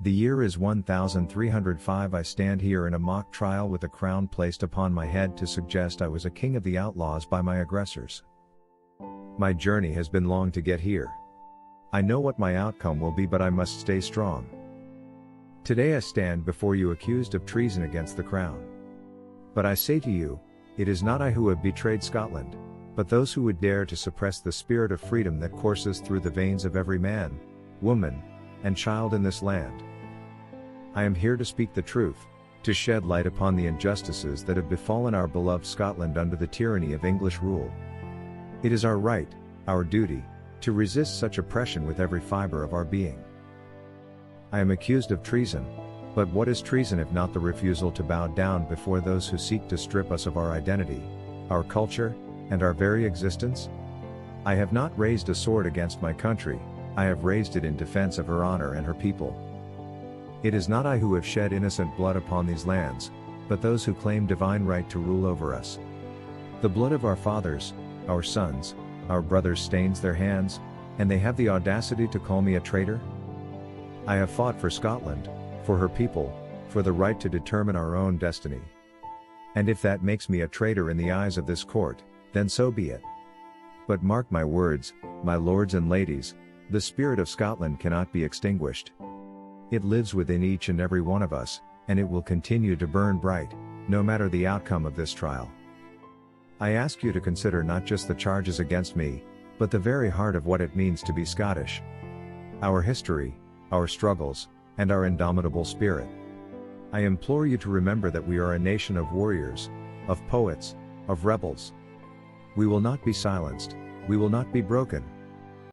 The year is 1305. I stand here in a mock trial with a crown placed upon my head to suggest I was a king of the outlaws by my aggressors. My journey has been long to get here. I know what my outcome will be, but I must stay strong. Today I stand before you accused of treason against the crown. But I say to you, it is not I who have betrayed Scotland, but those who would dare to suppress the spirit of freedom that courses through the veins of every man, woman, and child in this land. I am here to speak the truth, to shed light upon the injustices that have befallen our beloved Scotland under the tyranny of English rule. It is our right, our duty, to resist such oppression with every fiber of our being. I am accused of treason, but what is treason if not the refusal to bow down before those who seek to strip us of our identity, our culture, and our very existence? I have not raised a sword against my country, I have raised it in defense of her honor and her people. It is not I who have shed innocent blood upon these lands, but those who claim divine right to rule over us. The blood of our fathers, our sons, our brothers stains their hands, and they have the audacity to call me a traitor? I have fought for Scotland, for her people, for the right to determine our own destiny. And if that makes me a traitor in the eyes of this court, then so be it. But mark my words, my lords and ladies, the spirit of Scotland cannot be extinguished. It lives within each and every one of us, and it will continue to burn bright, no matter the outcome of this trial. I ask you to consider not just the charges against me, but the very heart of what it means to be Scottish. Our history, our struggles, and our indomitable spirit. I implore you to remember that we are a nation of warriors, of poets, of rebels. We will not be silenced, we will not be broken.